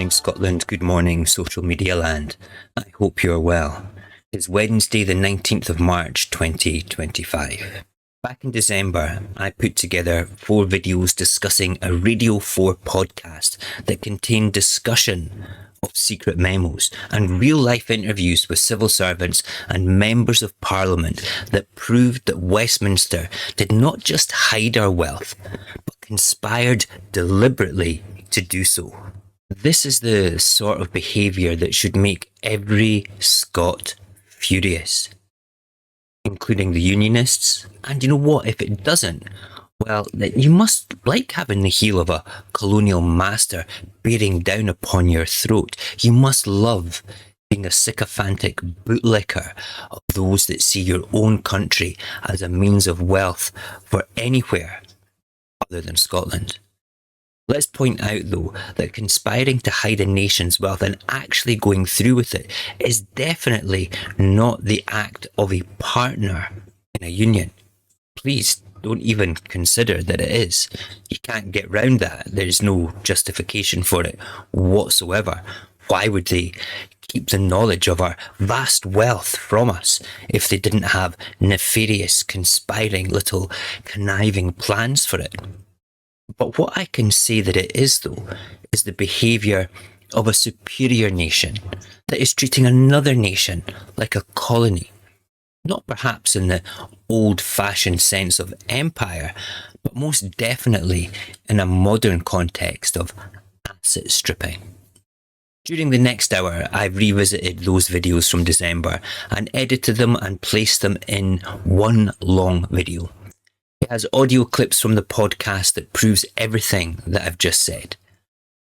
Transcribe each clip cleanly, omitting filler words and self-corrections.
morning, Scotland. Good morning, social media land. I hope you're well. It's Wednesday, the 19th of March, 2025. Back in December, I put together 4 videos discussing a Radio 4 podcast that contained discussion of secret memos and real-life interviews with civil servants and members of Parliament that proved that Westminster did not just hide our wealth, but conspired deliberately to do so. This is the sort of behaviour that should make every Scot furious, including the Unionists. And you know what, if it doesn't, well, you must like having the heel of a colonial master bearing down upon your throat. You must love being a sycophantic bootlicker of those that see your own country as a means of wealth for anywhere other than Scotland. Let's point out, though, that conspiring to hide a nation's wealth and actually going through with it is definitely not the act of a partner in a union. Please don't even consider that it is. You can't get round that. There's no justification for it whatsoever. Why would they keep the knowledge of our vast wealth from us if they didn't have nefarious, conspiring, little conniving plans for it? But what I can say that it is, though, is the behaviour of a superior nation that is treating another nation like a colony. Not perhaps in the old-fashioned sense of empire, but most definitely in a modern context of asset stripping. During the next hour, I've revisited those videos from December and edited them and placed them in one long video. It has audio clips from the podcast that proves everything that I've just said.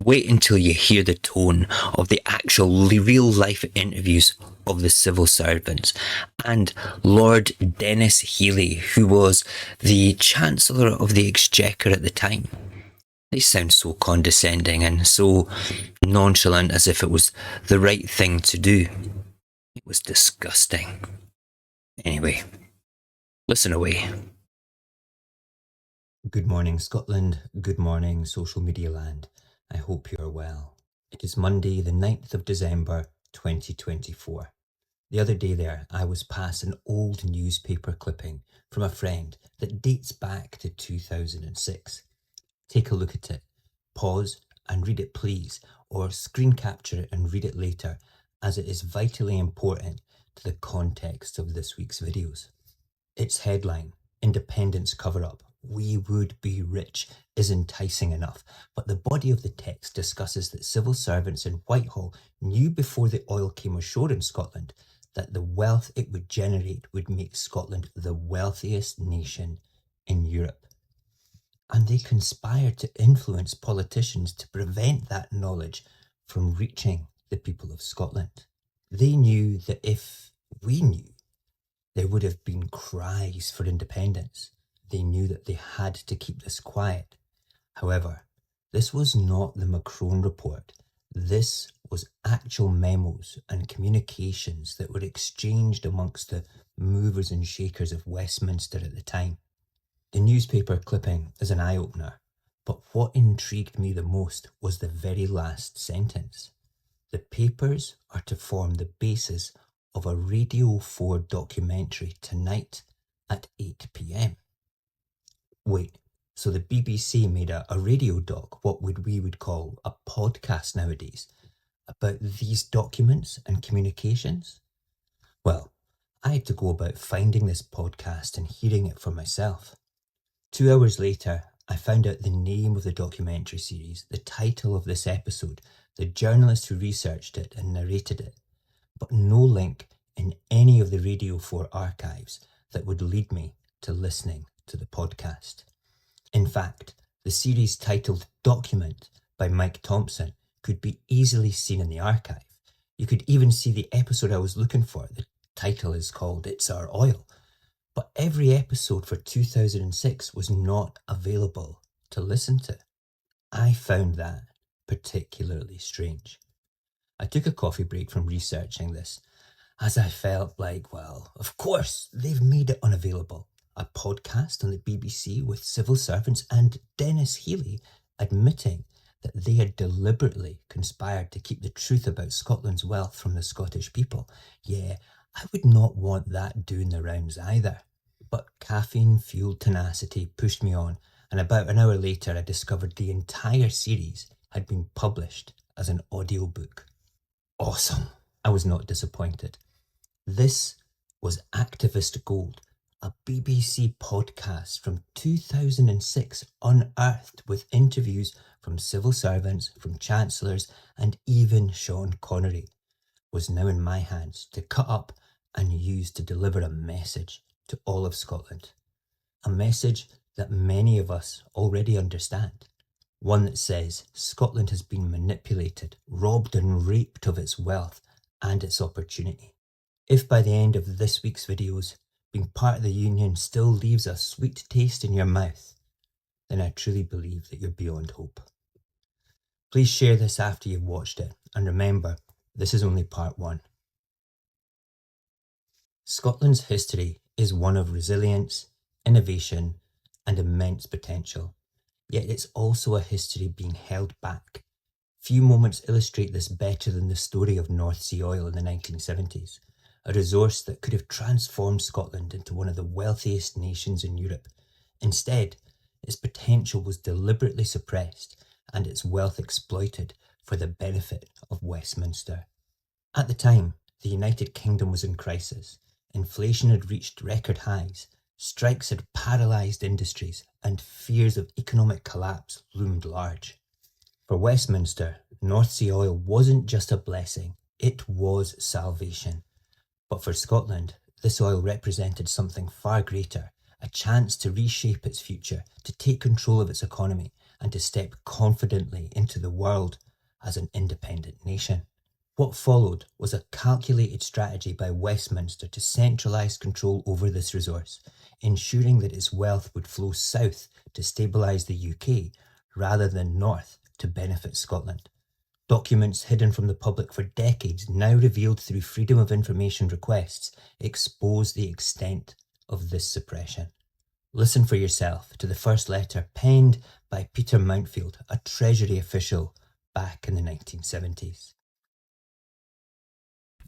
Wait until you hear the tone of the actual real-life interviews of the civil servants and Lord Dennis Healey, who was the Chancellor of the Exchequer at the time. They sound so condescending and so nonchalant, as if it was the right thing to do. It was disgusting. Anyway, listen away. Good morning, Scotland. Good morning, social media land. I hope you are well. It is Monday, the 9th of December, 2024. The other day there, I was past an old newspaper clipping from a friend that dates back to 2006. Take a look at it, pause and read it please, or screen capture it and read it later, as it is vitally important to the context of this week's videos. Its headline, Independence Cover-Up, We Would Be Rich, is enticing enough, but the body of the text discusses that civil servants in Whitehall knew before the oil came ashore in Scotland that the wealth it would generate would make Scotland the wealthiest nation in Europe. And they conspired to influence politicians to prevent that knowledge from reaching the people of Scotland. They knew that if we knew, there would have been cries for independence. They knew that they had to keep this quiet. However, this was not the Macron report. This was actual memos and communications that were exchanged amongst the movers and shakers of Westminster at the time. The newspaper clipping is an eye-opener, but what intrigued me the most was the very last sentence. The papers are to form the basis of a Radio 4 documentary tonight at 8 p.m. Wait, so the BBC made a radio doc, what we would call a podcast nowadays, about these documents and communications? Well, I had to go about finding this podcast and hearing it for myself. 2 hours later, I found out the name of the documentary series, the title of this episode, the journalist who researched it and narrated it, but no link in any of the Radio 4 archives that would lead me to listening to the podcast. In fact, the series titled Document by Mike Thompson could be easily seen in the archive. You could even see the episode I was looking for. The title is called It's Our Oil. But every episode for 2006 was not available to listen to. I found that particularly strange. I took a coffee break from researching this, as I felt like, well, of course, they've made it unavailable. A podcast on the BBC with civil servants and Dennis Healey admitting that they had deliberately conspired to keep the truth about Scotland's wealth from the Scottish people. Yeah, I would not want that doing the rounds either. But caffeine-fueled tenacity pushed me on, and about an hour later I discovered the entire series had been published as an audiobook. Awesome! I was not disappointed. This was Activist Gold, a BBC podcast from 2006, unearthed with interviews from civil servants, from chancellors, and even Sean Connery, was now in my hands to cut up and use to deliver a message to all of Scotland. A message that many of us already understand. One that says Scotland has been manipulated, robbed and raped of its wealth and its opportunity. If by the end of this week's videos, being part of the union still leaves a sweet taste in your mouth, then I truly believe that you're beyond hope. Please share this after you've watched it, and remember, this is only part one. Scotland's history is one of resilience, innovation, and immense potential, yet it's also a history being held back. Few moments illustrate this better than the story of North Sea oil in the 1970s, a resource that could have transformed Scotland into one of the wealthiest nations in Europe. Instead, its potential was deliberately suppressed and its wealth exploited for the benefit of Westminster. At the time, the United Kingdom was in crisis. Inflation had reached record highs, strikes had paralysed industries, and fears of economic collapse loomed large. For Westminster, North Sea oil wasn't just a blessing, it was salvation. But for Scotland, this oil represented something far greater, a chance to reshape its future, to take control of its economy, and to step confidently into the world as an independent nation. What followed was a calculated strategy by Westminster to centralise control over this resource, ensuring that its wealth would flow south to stabilise the UK rather than north to benefit Scotland. Documents hidden from the public for decades, now revealed through Freedom of Information requests, expose the extent of this suppression. Listen for yourself to the first letter penned by Peter Mountfield, a Treasury official back in the 1970s.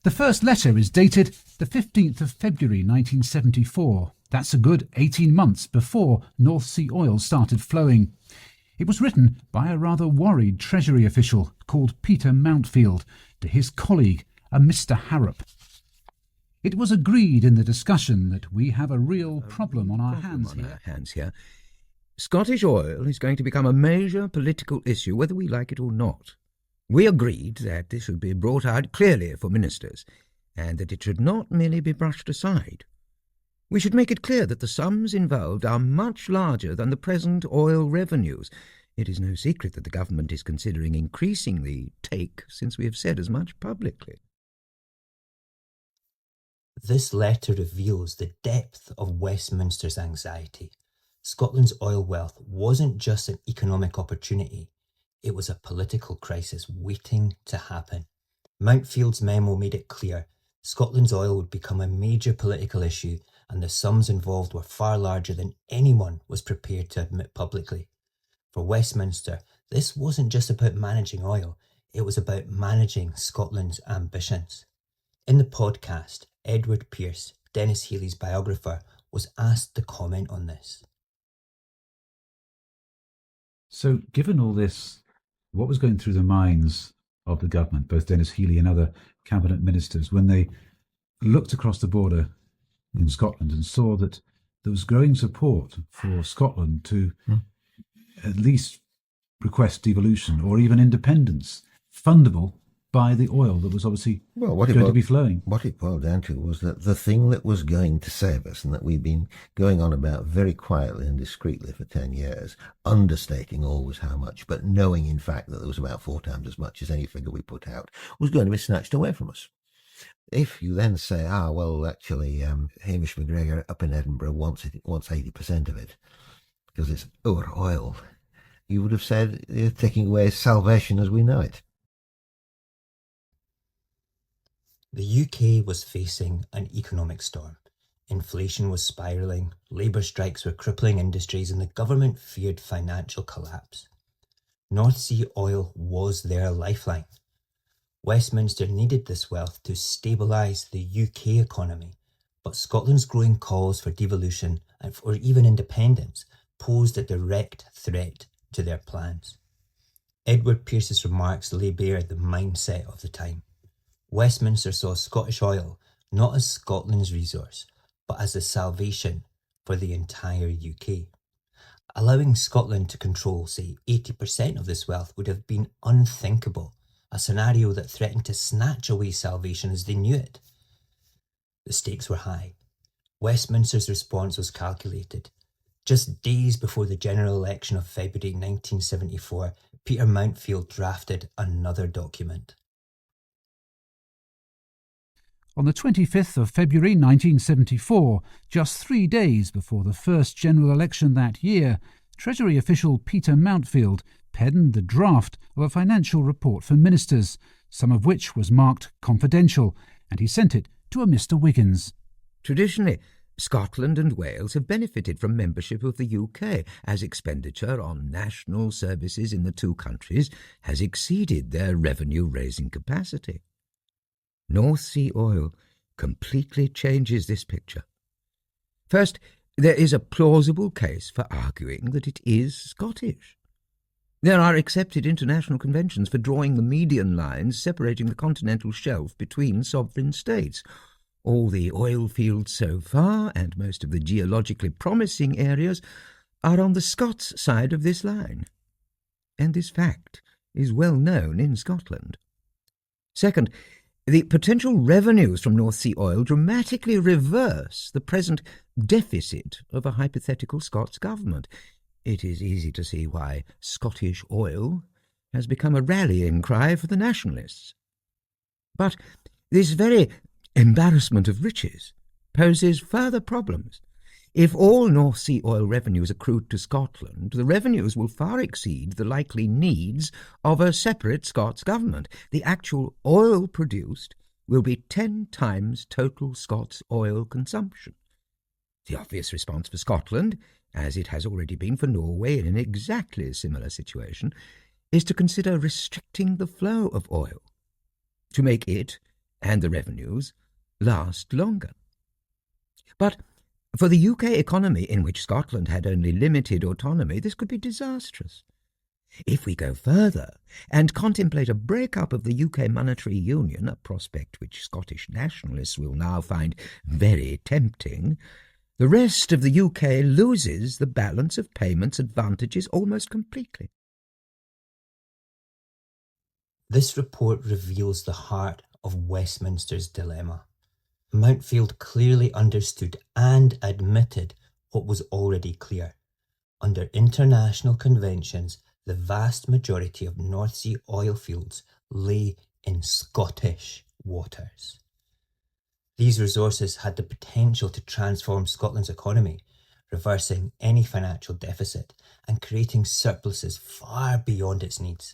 The first letter is dated the 15th of February 1974. That's a good 18 months before North Sea oil started flowing. It was written by a rather worried Treasury official called Peter Mountfield to his colleague, a Mr. Harrop. It was agreed in the discussion that we have a real problem on our hands here. Scottish oil is going to become a major political issue, whether we like it or not. We agreed that this should be brought out clearly for ministers, and that it should not merely be brushed aside. We should make it clear that the sums involved are much larger than the present oil revenues. It is no secret that the government is considering increasing the take, since we have said as much publicly. This letter reveals the depth of Westminster's anxiety. Scotland's oil wealth wasn't just an economic opportunity, it was a political crisis waiting to happen. Mountfield's memo made it clear Scotland's oil would become a major political issue, and the sums involved were far larger than anyone was prepared to admit publicly. For Westminster, this wasn't just about managing oil, it was about managing Scotland's ambitions. In the podcast, Edward Pearce, Dennis Healy's biographer, was asked to comment on this. So, given all this, what was going through the minds of the government, both Dennis Healy and other cabinet ministers, when they looked across the border in Scotland and saw that there was growing support for Scotland to at least request devolution or even independence, fundable by the oil that was obviously going to be flowing? What it boiled down to was that the thing that was going to save us, and that we've been going on about very quietly and discreetly for 10 years, understating always how much, but knowing in fact that there was about 4 times as much as any figure we put out, was going to be snatched away from us. If you then say, actually, Hamish McGregor up in Edinburgh wants 80% of it because it's our oil, you would have said you're taking away salvation as we know it. The UK was facing an economic storm. Inflation was spiralling, labour strikes were crippling industries, and the government feared financial collapse. North Sea oil was their lifeline. Westminster needed this wealth to stabilise the UK economy, but Scotland's growing calls for devolution or even independence posed a direct threat to their plans. Edward Pearce's remarks lay bare the mindset of the time. Westminster saw Scottish oil not as Scotland's resource, but as the salvation for the entire UK. Allowing Scotland to control, say, 80% of this wealth would have been unthinkable, a scenario that threatened to snatch away salvation as they knew it. The stakes were high. Westminster's response was calculated. Just days before the general election of February 1974, Peter Mountfield drafted another document. On the 25th of February 1974, just 3 days before the first general election that year, Treasury official Peter Mountfield penned the draft of a financial report for ministers, some of which was marked confidential, and he sent it to a Mr. Wiggins. Traditionally, Scotland and Wales have benefited from membership of the UK, as expenditure on national services in the two countries has exceeded their revenue-raising capacity. North Sea oil completely changes this picture. First, there is a plausible case for arguing that it is Scottish. There are accepted international conventions for drawing the median lines separating the continental shelf between sovereign states. All the oil fields so far, and most of the geologically promising areas, are on the Scots side of this line. And this fact is well known in Scotland. Second, the potential revenues from North Sea oil dramatically reverse the present deficit of a hypothetical Scots government. It is easy to see why Scottish oil has become a rallying cry for the nationalists. But this very embarrassment of riches poses further problems. If all North Sea oil revenues accrued to Scotland, the revenues will far exceed the likely needs of a separate Scots government. The actual oil produced will be 10 times total Scots oil consumption. The obvious response for Scotland, as it has already been for Norway in an exactly similar situation, is to consider restricting the flow of oil to make it and the revenues last longer. But for the UK economy, in which Scotland had only limited autonomy, this could be disastrous. If we go further and contemplate a break-up of the UK monetary union, a prospect which Scottish nationalists will now find very tempting, the rest of the UK loses the balance of payments advantages almost completely. This report reveals the heart of Westminster's dilemma. Mountfield clearly understood and admitted what was already clear. Under international conventions, the vast majority of North Sea oil fields lay in Scottish waters. These resources had the potential to transform Scotland's economy, reversing any financial deficit and creating surpluses far beyond its needs.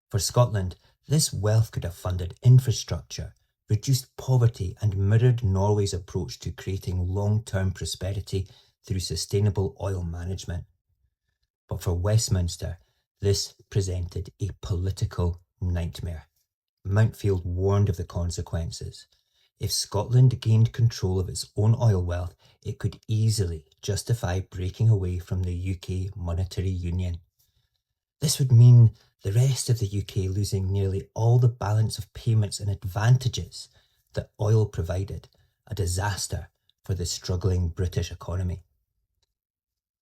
For Scotland, this wealth could have funded infrastructure, reduced poverty and mirrored Norway's approach to creating long-term prosperity through sustainable oil management. But for Westminster, this presented a political nightmare. Mountfield warned of the consequences. If Scotland gained control of its own oil wealth, it could easily justify breaking away from the UK monetary union. This would mean the rest of the UK losing nearly all the balance of payments and advantages that oil provided, a disaster for the struggling British economy.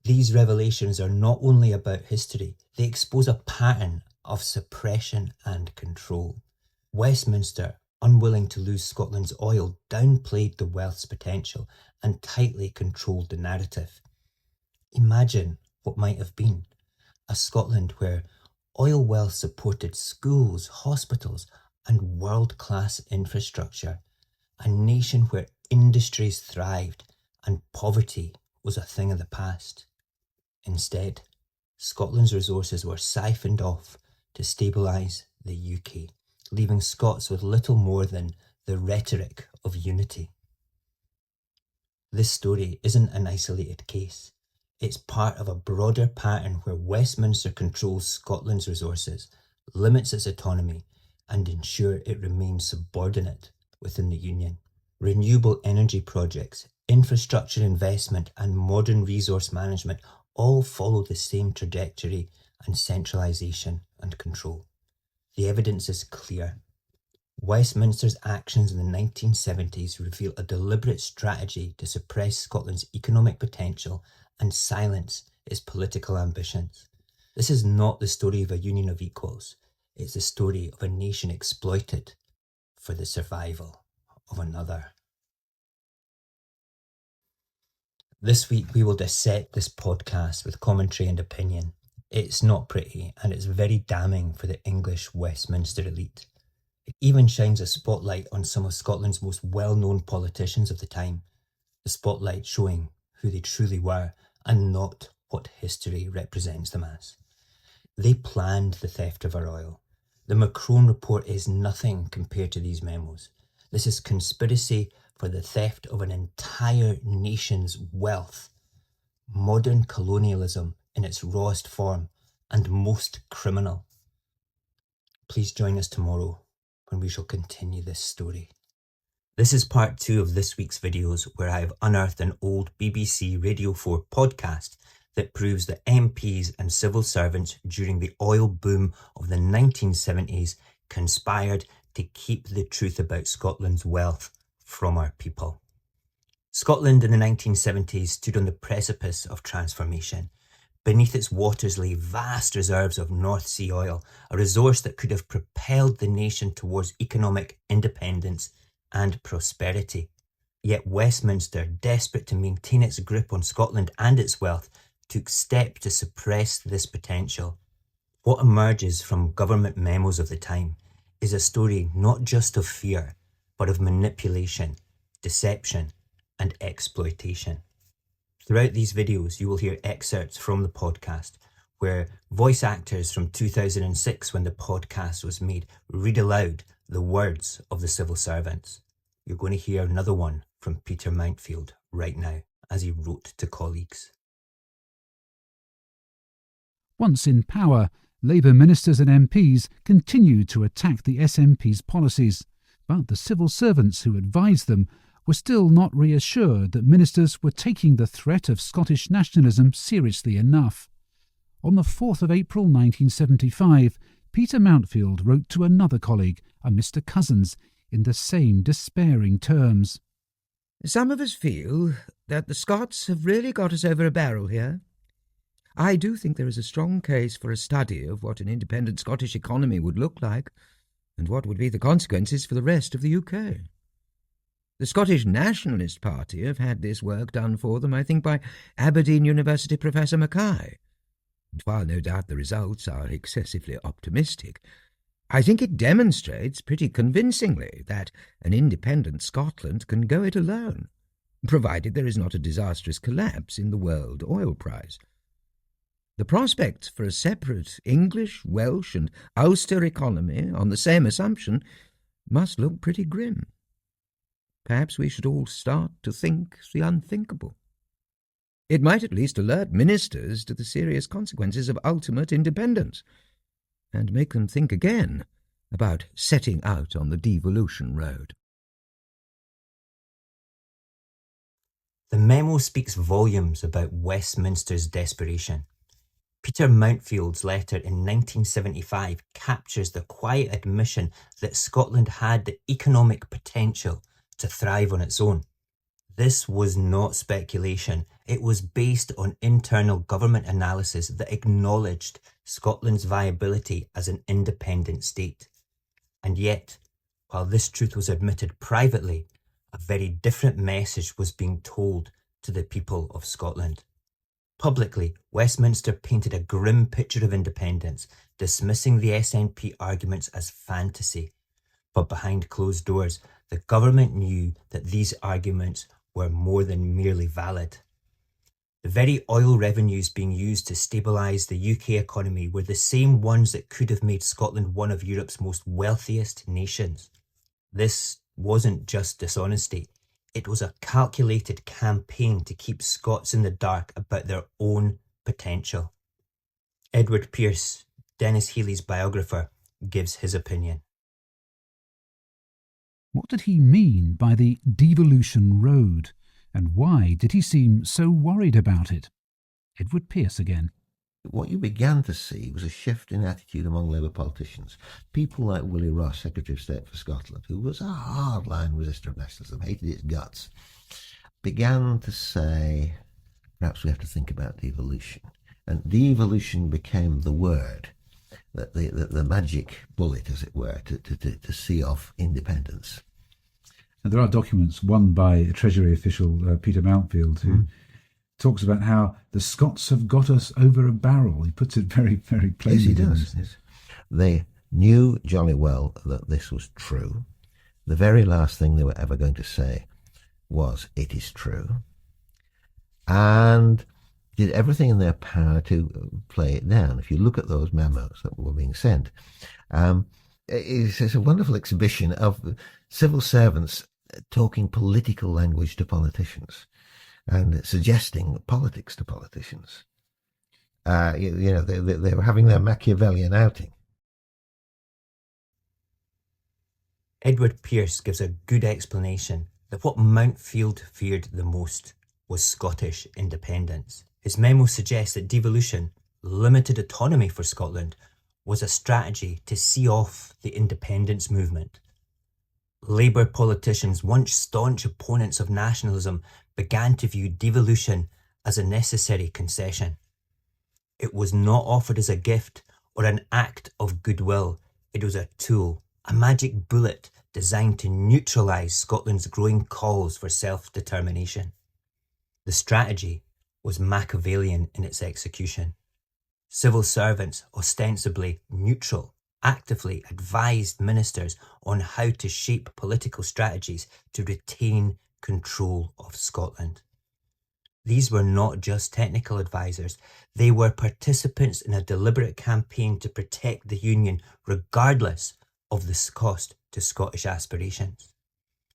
These revelations are not only about history, they expose a pattern of suppression and control. Westminster, unwilling to lose Scotland's oil, downplayed the wealth's potential and tightly controlled the narrative. Imagine what might have been a Scotland where oil wealth supported schools, hospitals, and world-class infrastructure, a nation where industries thrived and poverty was a thing of the past. Instead, Scotland's resources were siphoned off to stabilise the UK, leaving Scots with little more than the rhetoric of unity. This story isn't an isolated case. It's part of a broader pattern where Westminster controls Scotland's resources, limits its autonomy, and ensure it remains subordinate within the Union. Renewable energy projects, infrastructure investment, and modern resource management all follow the same trajectory and centralisation and control. The evidence is clear. Westminster's actions in the 1970s reveal a deliberate strategy to suppress Scotland's economic potential and silence its political ambitions. This is not the story of a union of equals. It's the story of a nation exploited for the survival of another. This week we will dissect this podcast with commentary and opinion. It's not pretty, and it's very damning for the English Westminster elite. It even shines a spotlight on some of Scotland's most well-known politicians of the time, the spotlight showing who they truly were and not what history represents them as. They planned the theft of our oil. The Macron report is nothing compared to these memos. This is conspiracy for the theft of an entire nation's wealth, modern colonialism in its rawest form, and most criminal. Please join us tomorrow when we shall continue this story. This is part 2 of this week's videos where I have unearthed an old BBC Radio 4 podcast that proves that MPs and civil servants during the oil boom of the 1970s conspired to keep the truth about Scotland's wealth from our people. Scotland in the 1970s stood on the precipice of transformation. Beneath its waters lay vast reserves of North Sea oil, a resource that could have propelled the nation towards economic independence and prosperity. Yet Westminster, desperate to maintain its grip on Scotland and its wealth, took steps to suppress this potential. What emerges from government memos of the time is a story not just of fear, but of manipulation, deception, and exploitation. Throughout these videos, you will hear excerpts from the podcast where voice actors from 2006, when the podcast was made, read aloud the words of the civil servants. You're going to hear another one from Peter Mountfield right now, as he wrote to colleagues. Once in power, Labour ministers and MPs continued to attack the SNP's policies, but the civil servants who advised them were still not reassured that ministers were taking the threat of Scottish nationalism seriously enough. On the 4th of April 1975, Peter Mountfield wrote to another colleague, a Mr. Cousins, in the same despairing terms. Some of us feel that the Scots have really got us over a barrel here. I do think there is a strong case for a study of what an independent Scottish economy would look like and what would be the consequences for the rest of the UK. The Scottish Nationalist Party have had this work done for them, I think, by Aberdeen University Professor Mackay. And while no doubt the results are excessively optimistic, I think it demonstrates pretty convincingly that an independent Scotland can go it alone, provided there is not a disastrous collapse in the world oil price. The prospects for a separate English, Welsh and Ulster economy on the same assumption must look pretty grim. Perhaps we should all start to think the unthinkable. It might at least alert ministers to the serious consequences of ultimate independence, and make them think again about setting out on the devolution road. The memo speaks volumes about Westminster's desperation. Peter Mountfield's letter in 1975 captures the quiet admission that Scotland had the economic potential to thrive on its own. This was not speculation. It was based on internal government analysis that acknowledged Scotland's viability as an independent state. And yet, while this truth was admitted privately, a very different message was being told to the people of Scotland. Publicly, Westminster painted a grim picture of independence, dismissing the SNP arguments as fantasy. But behind closed doors, the government knew that these arguments were more than merely valid. The very oil revenues being used to stabilise the UK economy were the same ones that could have made Scotland one of Europe's most wealthiest nations. This wasn't just dishonesty, It was a calculated campaign to keep Scots in the dark about their own potential. Edward Pearce, Denis Healy's biographer, gives his opinion. What did he mean by the devolution road, and why did he seem so worried about it? Edward Pearce again. What you began to see was a shift in attitude among Labour politicians. People like Willie Ross, Secretary of State for Scotland, who was a hardline resistor of nationalism, hated its guts, began to say, perhaps we have to think about devolution. And devolution became the word, the magic bullet, as it were, to see off independence. And there are documents, one by a Treasury official, Peter Mountfield, who talks about how the Scots have got us over a barrel. He puts it very, very plainly. Yes, he does. Yes. They knew jolly well that this was true. The very last thing they were ever going to say was, "It is true," and did everything in their power to play it down. If you look at those memos that were being sent, it's a wonderful exhibition of civil servants talking political language to politicians and suggesting politics to politicians. They were having their Machiavellian outing. Edward Pearce gives a good explanation that what Mountfield feared the most was Scottish independence. His memo suggests that devolution, limited autonomy for Scotland, was a strategy to see off the independence movement. Labour politicians, once staunch opponents of nationalism, began to view devolution as a necessary concession. It was not offered as a gift or an act of goodwill. It was a tool, a magic bullet designed to neutralise Scotland's growing calls for self-determination. The strategy was Machiavellian in its execution. Civil servants, ostensibly neutral, actively advised ministers on how to shape political strategies to retain control of Scotland. These were not just technical advisors, they were participants in a deliberate campaign to protect the Union regardless of the cost to Scottish aspirations.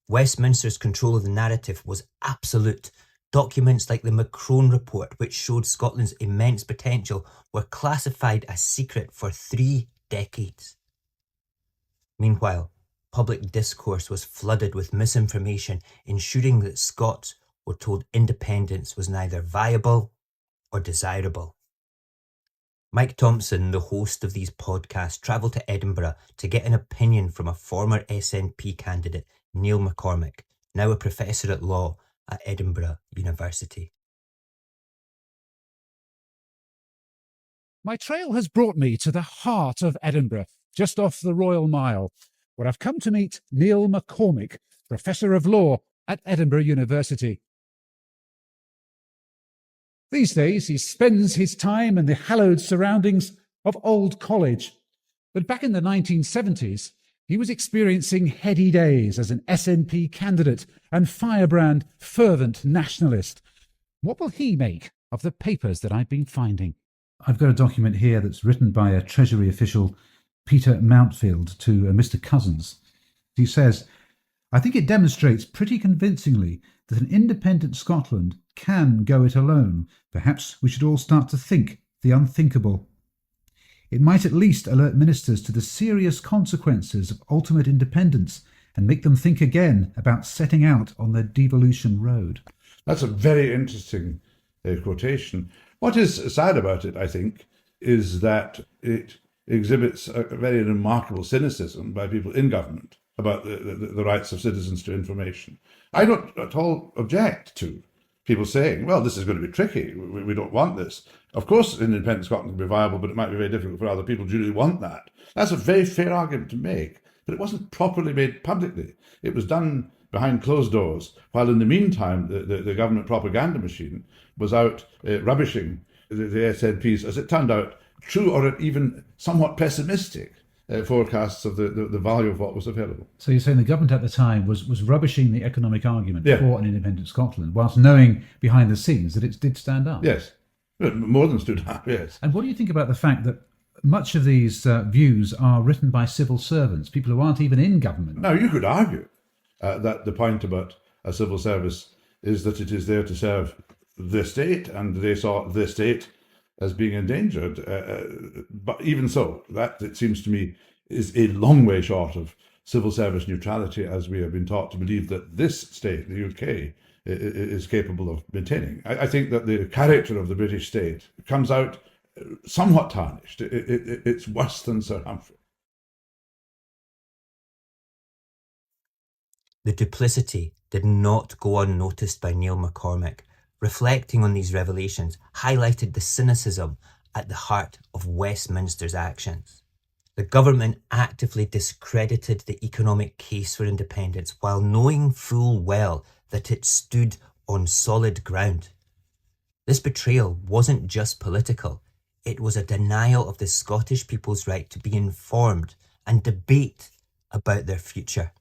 Westminster's control of the narrative was absolute. Documents like the Macron Report, which showed Scotland's immense potential, were classified as secret for 3 decades. Meanwhile, public discourse was flooded with misinformation, ensuring that Scots were told independence was neither viable or desirable. Mike Thompson, the host of these podcasts, travelled to Edinburgh to get an opinion from a former SNP candidate, Neil McCormick, now a professor at law at Edinburgh University. My trail has brought me to the heart of Edinburgh, just off the Royal Mile, where I've come to meet Neil McCormick, Professor of Law at Edinburgh University. These days, he spends his time in the hallowed surroundings of Old College. But back in the 1970s, he was experiencing heady days as an SNP candidate and firebrand fervent nationalist. What will he make of the papers that I've been finding? I've got a document here that's written by a Treasury official, Peter Mountfield, to Mr. Cousins. He says, "I think it demonstrates pretty convincingly that an independent Scotland can go it alone. Perhaps we should all start to think the unthinkable. It might at least alert ministers to the serious consequences of ultimate independence and make them think again about setting out on the devolution road." That's a very interesting quotation. What is sad about it, I think, is that it exhibits a very remarkable cynicism by people in government about the rights of citizens to information. I don't at all object to people saying, well, this is going to be tricky, we don't want this. Of course, independent Scotland can be viable, but it might be very difficult for other people. Do you really want that? That's a very fair argument to make, but it wasn't properly made publicly. It was done behind closed doors, while in the meantime, the government propaganda machine was out rubbishing the SNP's, as it turned out, true or even somewhat pessimistic forecasts of the value of what was available. So you're saying the government at the time was rubbishing the economic argument Yeah. for an independent Scotland, whilst knowing behind the scenes that it did stand up? Yes, more than stood up, yes. And what do you think about the fact that much of these views are written by civil servants, people who aren't even in government? Now, you could argue that the point about a civil service is that it is there to serve the state, and they saw the state as being endangered. But even so, that, it seems to me, is a long way short of civil service neutrality as we have been taught to believe that this state, the UK, is capable of maintaining. I think that the character of the British state comes out somewhat tarnished. It's worse than Sir Humphrey. The duplicity did not go unnoticed by Neil McCormick. Reflecting on these revelations highlighted the cynicism at the heart of Westminster's actions. The government actively discredited the economic case for independence while knowing full well that it stood on solid ground. This betrayal wasn't just political, it was a denial of the Scottish people's right to be informed and debate about their future.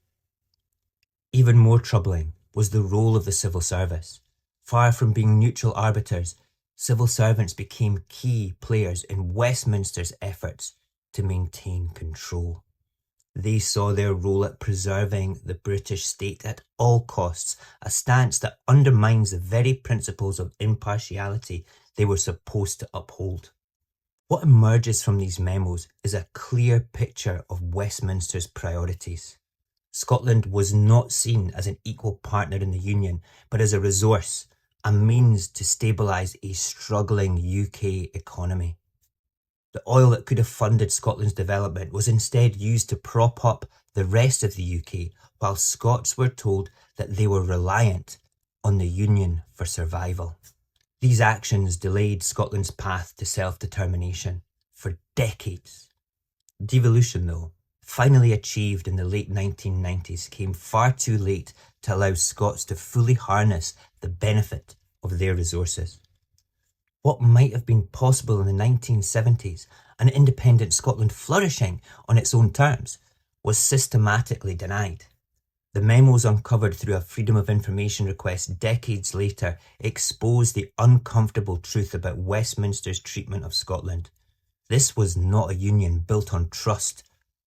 Even more troubling was the role of the civil service. Far from being neutral arbiters, civil servants became key players in Westminster's efforts to maintain control. They saw their role at preserving the British state at all costs, a stance that undermines the very principles of impartiality they were supposed to uphold. What emerges from these memos is a clear picture of Westminster's priorities. Scotland was not seen as an equal partner in the Union, but as a resource, a means to stabilise a struggling UK economy. The oil that could have funded Scotland's development was instead used to prop up the rest of the UK, while Scots were told that they were reliant on the Union for survival. These actions delayed Scotland's path to self-determination for decades. Devolution, though, finally achieved in the late 1990s, came far too late to allow Scots to fully harness the benefit of their resources. What might have been possible in the 1970s, an independent Scotland flourishing on its own terms, was systematically denied. The memos uncovered through a Freedom of Information request decades later exposed the uncomfortable truth about Westminster's treatment of Scotland. This was not a union built on trust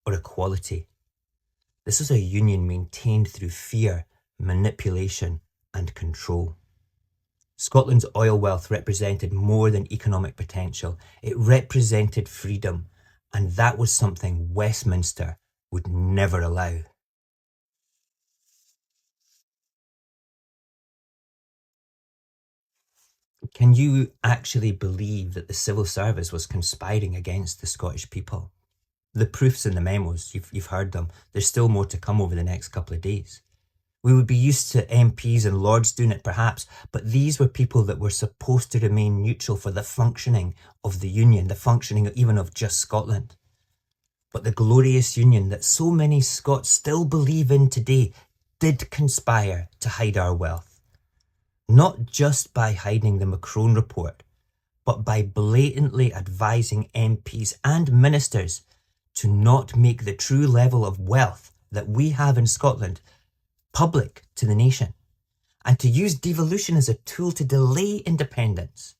or equality. This was a union maintained through fear, manipulation, and control. Scotland's oil wealth represented more than economic potential. It represented freedom, and that was something Westminster would never allow. Can you actually believe that the civil service was conspiring against the Scottish people? The proof's in the memos, you've heard them. There's still more to come over the next couple of days. We would be used to MPs and Lords doing it perhaps, but these were people that were supposed to remain neutral for the functioning of the Union, the functioning even of just Scotland. But the glorious Union that so many Scots still believe in today did conspire to hide our wealth. Not just by hiding the Macron report, but by blatantly advising MPs and ministers to not make the true level of wealth that we have in Scotland public to the nation, and to use devolution as a tool to delay independence.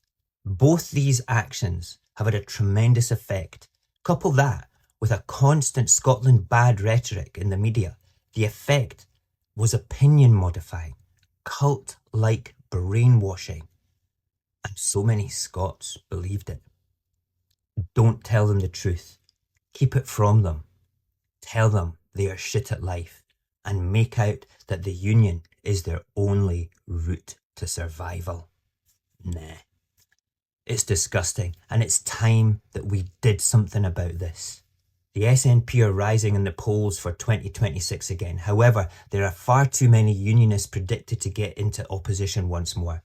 Both these actions have had a tremendous effect. Couple that with a constant Scotland bad rhetoric in the media, the effect was opinion modifying, cult-like brainwashing, and so many Scots believed it. Don't tell them the truth. Keep it from them. Tell them they are shit at life, and make out that the Union is their only route to survival. Nah. It's disgusting, and it's time that we did something about this. The SNP are rising in the polls for 2026 again. However, there are far too many unionists predicted to get into opposition once more.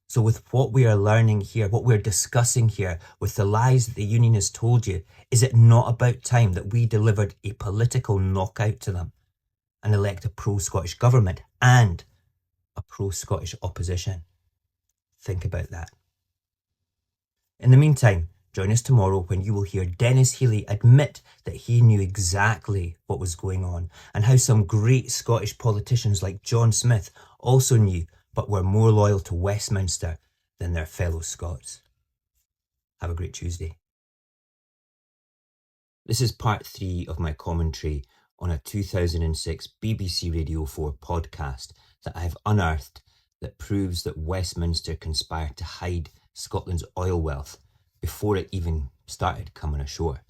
So with what we are learning here, what we're discussing here, with the lies that the unionists told you, is it not about time that we delivered a political knockout to them and elect a pro-Scottish government and a pro-Scottish opposition? Think about that. In the meantime, join us tomorrow when you will hear Dennis Healy admit that he knew exactly what was going on, and how some great Scottish politicians like John Smith also knew but were more loyal to Westminster than their fellow Scots. Have a great Tuesday. This is part 3 of my commentary on a 2006 BBC Radio 4 podcast that I've unearthed that proves that Westminster conspired to hide Scotland's oil wealth before it even started coming ashore.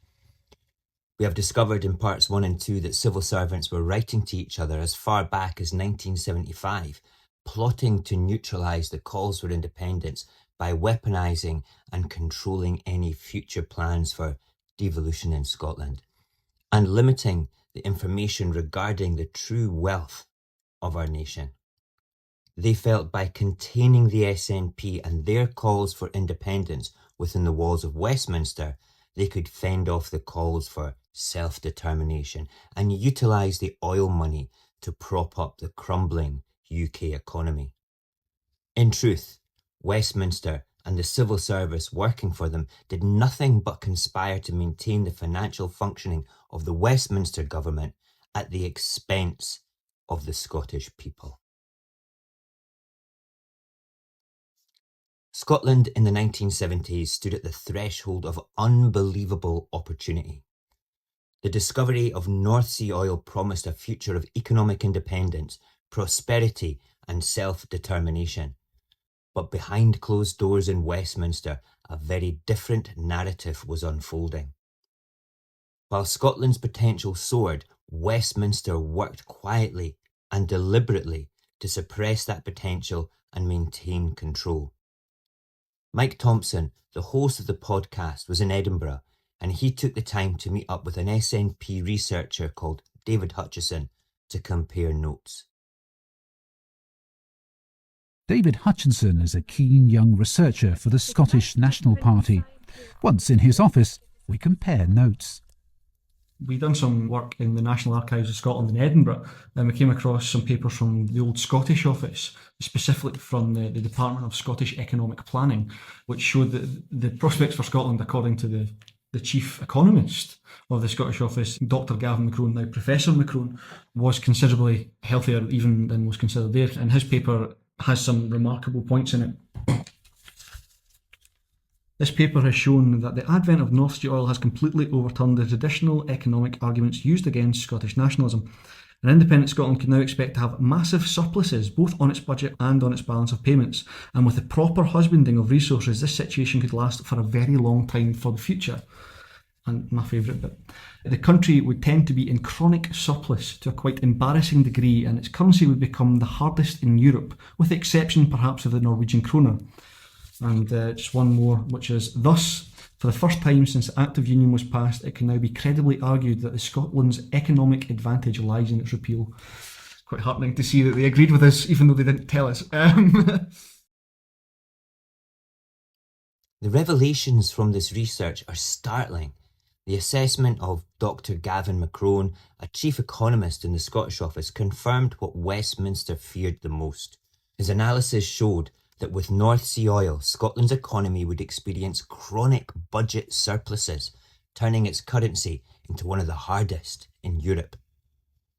We have discovered in parts 1 and 2 that civil servants were writing to each other as far back as 1975, plotting to neutralise the calls for independence by weaponising and controlling any future plans for devolution in Scotland, and limiting the information regarding the true wealth of our nation. They felt by containing the SNP and their calls for independence within the walls of Westminster, they could fend off the calls for self-determination and utilise the oil money to prop up the crumbling UK economy. In truth, Westminster and the civil service working for them did nothing but conspire to maintain the financial functioning of the Westminster government at the expense of the Scottish people. Scotland in the 1970s stood at the threshold of unbelievable opportunity. The discovery of North Sea oil promised a future of economic independence, prosperity and self-determination. But behind closed doors in Westminster, a very different narrative was unfolding. While Scotland's potential soared, Westminster worked quietly and deliberately to suppress that potential and maintain control. Mike Thompson, the host of the podcast, was in Edinburgh, and he took the time to meet up with an SNP researcher called David Hutchison to compare notes. David Hutchinson is a keen young researcher for the Scottish National Party. Once in his office, we compare notes. We've done some work in the National Archives of Scotland in Edinburgh, and we came across some papers from the old Scottish office, specifically from the Department of Scottish Economic Planning, which showed that the prospects for Scotland, according to the chief economist of the Scottish office, Dr. Gavin McCrone, now Professor McCrone, was considerably healthier even than was considered there, and his paper has some remarkable points in it. This paper has shown that the advent of North Sea oil has completely overturned the traditional economic arguments used against Scottish nationalism. An independent Scotland can now expect to have massive surpluses both on its budget and on its balance of payments, and with the proper husbanding of resources, this situation could last for a very long time for the future. And my favourite bit, the country would tend to be in chronic surplus to a quite embarrassing degree, and its currency would become the hardest in Europe, with the exception perhaps of the Norwegian kroner. And just one more, which is, thus, for the first time since the Act of Union was passed, it can now be credibly argued that Scotland's economic advantage lies in its repeal. It's quite heartening to see that they agreed with us, even though they didn't tell us. The revelations from this research are startling. The assessment of Dr. Gavin McCrone, a chief economist in the Scottish office, confirmed what Westminster feared the most. His analysis showed that with North Sea oil, Scotland's economy would experience chronic budget surpluses, turning its currency into one of the hardest in Europe.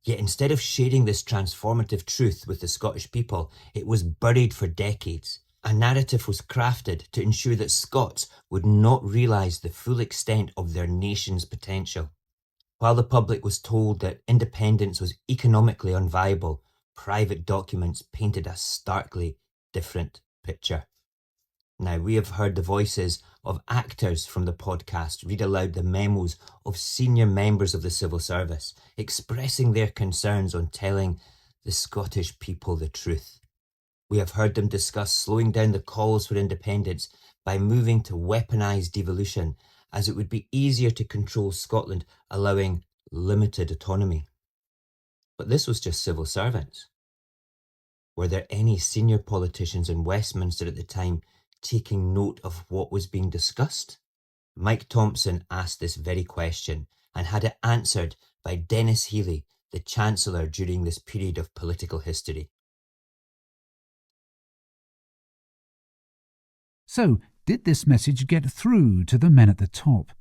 Yet instead of sharing this transformative truth with the Scottish people, it was buried for decades. A narrative was crafted to ensure that Scots would not realise the full extent of their nation's potential. While the public was told that independence was economically unviable, private documents painted a starkly different picture. Now, we have heard the voices of actors from the podcast read aloud the memos of senior members of the civil service, expressing their concerns on telling the Scottish people the truth. We have heard them discuss slowing down the calls for independence by moving to weaponised devolution, as it would be easier to control Scotland, allowing limited autonomy. But this was just civil servants. Were there any senior politicians in Westminster at the time taking note of what was being discussed? Mike Thompson asked this very question and had it answered by Denis Healey, the Chancellor during this period of political history. So, did this message get through to the men at the top?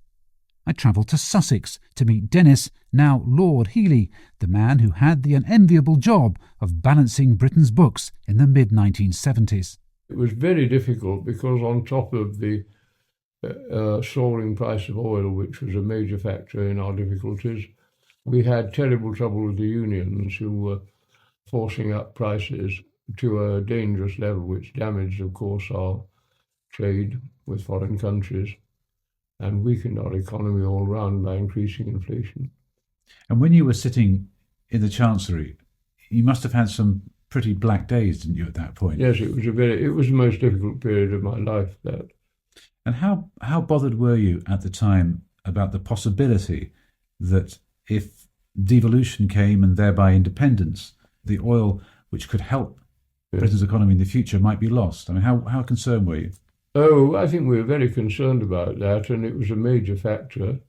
I travelled to Sussex to meet Denis, now Lord Healey, the man who had the unenviable job of balancing Britain's books in the mid-1970s. It was very difficult because on top of the soaring price of oil, which was a major factor in our difficulties, we had terrible trouble with the unions, who were forcing up prices to a dangerous level, which damaged, of course, our trade with foreign countries and weakened our economy all round by increasing inflation. And when you were sitting in the Chancery, you must have had some pretty black days, didn't you, at that point? Yes, it was the most difficult period of my life, that. And how bothered were you at the time about the possibility that if devolution came and thereby independence, the oil which could help Britain's economy in the future might be lost? I mean, how concerned were you? Oh, I think we were very concerned about that, and it was a major factor.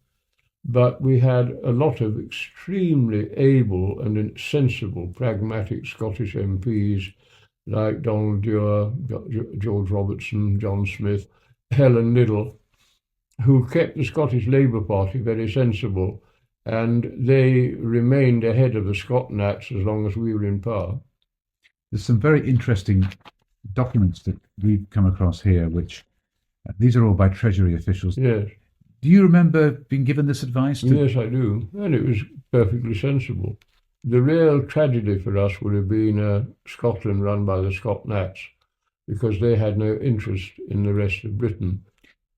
But we had a lot of extremely able and sensible, pragmatic Scottish MPs like Donald Dewar, George Robertson, John Smith, Helen Liddell, who kept the Scottish Labour Party very sensible, and they remained ahead of the Scot Nats as long as we were in power. There's some very interesting documents that we've come across here, which these are all by Treasury officials. Yes. Do you remember being given this advice? Yes, I do, and it was perfectly sensible. The real tragedy for us would have been Scotland run by the Scot Nats, because they had no interest in the rest of Britain.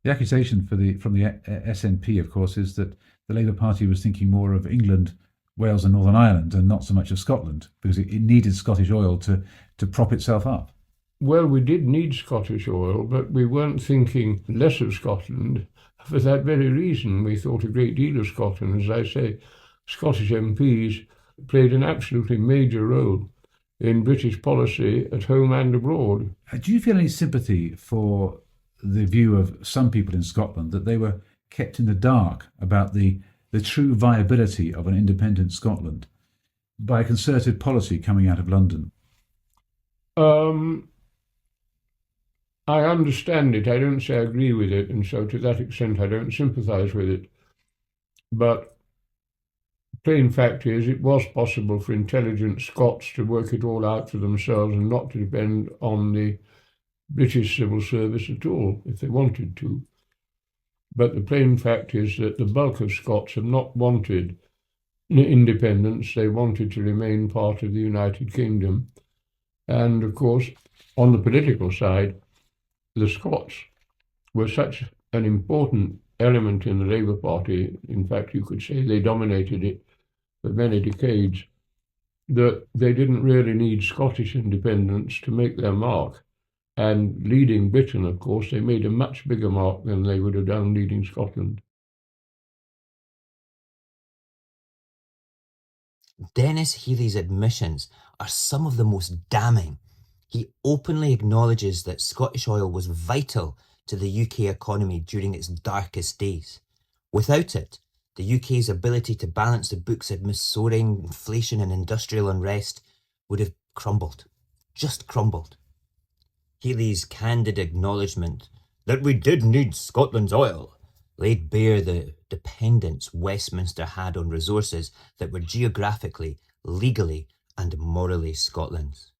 The accusation from the SNP, of course, is that the Labour Party was thinking more of England, Wales and Northern Ireland, and not so much of Scotland, because it needed Scottish oil to prop itself up. Well, we did need Scottish oil, but we weren't thinking less of Scotland. For that very reason, we thought a great deal of Scotland. As I say, Scottish MPs played an absolutely major role in British policy at home and abroad. Do you feel any sympathy for the view of some people in Scotland that they were kept in the dark about the true viability of an independent Scotland by a concerted policy coming out of London? I understand it. I don't say I agree with it, and so to that extent I don't sympathise with it. But plain fact is, it was possible for intelligent Scots to work it all out for themselves and not to depend on the British civil service at all, if they wanted to. But the plain fact is that the bulk of Scots have not wanted independence. They wanted to remain part of the United Kingdom. And of course, on the political side, the Scots were such an important element in the Labour Party, in fact you could say they dominated it for many decades, that they didn't really need Scottish independence to make their mark. And leading Britain, of course, they made a much bigger mark than they would have done leading Scotland. Denis Healy's admissions are some of the most damning. He openly acknowledges that Scottish oil was vital to the UK economy during its darkest days. Without it, the UK's ability to balance the books amidst soaring inflation and industrial unrest would have crumbled, just crumbled. Healy's candid acknowledgement that we did need Scotland's oil laid bare the dependence Westminster had on resources that were geographically, legally and morally Scotland's.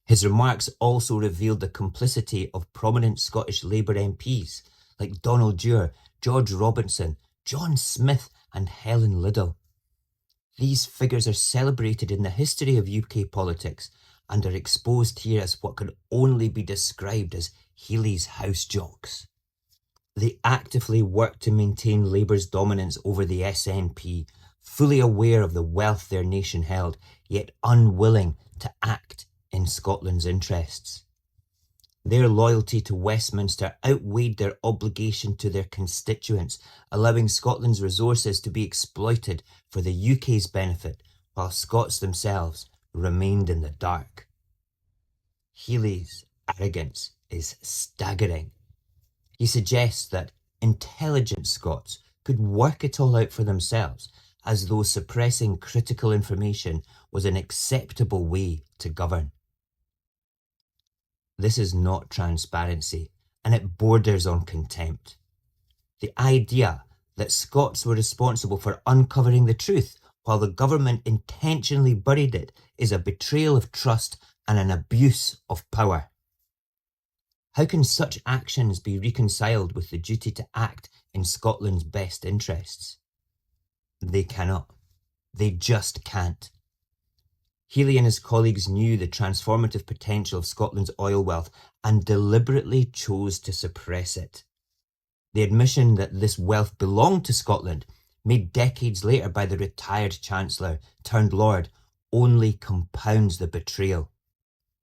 His remarks also revealed the complicity of prominent Scottish Labour MPs like Donald Dewar, George Robertson, John Smith and Helen Liddell. These figures are celebrated in the history of UK politics and are exposed here as what can only be described as Healy's house jocks. They actively worked to maintain Labour's dominance over the SNP, fully aware of the wealth their nation held, yet unwilling to act in Scotland's interests. Their loyalty to Westminster outweighed their obligation to their constituents, allowing Scotland's resources to be exploited for the UK's benefit, while Scots themselves remained in the dark. Healy's arrogance is staggering. He suggests that intelligent Scots could work it all out for themselves, as though suppressing critical information was an acceptable way to govern. This is not transparency, and it borders on contempt. The idea that Scots were responsible for uncovering the truth while the government intentionally buried it is a betrayal of trust and an abuse of power. How can such actions be reconciled with the duty to act in Scotland's best interests? They cannot. They just can't. Healy and his colleagues knew the transformative potential of Scotland's oil wealth and deliberately chose to suppress it. The admission that this wealth belonged to Scotland, made decades later by the retired Chancellor turned Lord, only compounds the betrayal.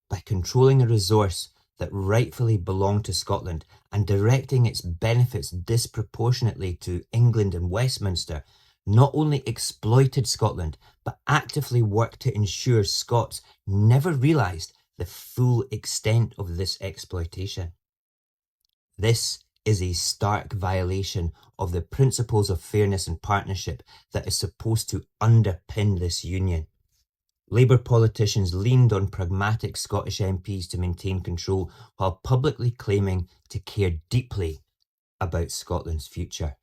By controlling a resource that rightfully belonged to Scotland and directing its benefits disproportionately to England and Westminster, not only exploited Scotland, but actively worked to ensure Scots never realised the full extent of this exploitation. This is a stark violation of the principles of fairness and partnership that is supposed to underpin this union. Labour politicians leaned on pragmatic Scottish MPs to maintain control while publicly claiming to care deeply about Scotland's future.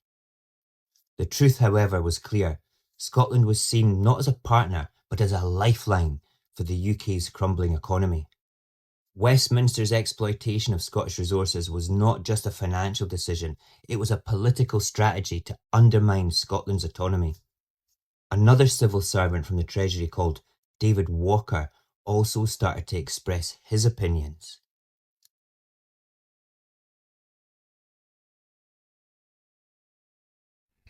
The truth, however, was clear. Scotland was seen not as a partner, but as a lifeline for the UK's crumbling economy. Westminster's exploitation of Scottish resources was not just a financial decision, it was a political strategy to undermine Scotland's autonomy. Another civil servant from the Treasury called David Walker also started to express his opinions.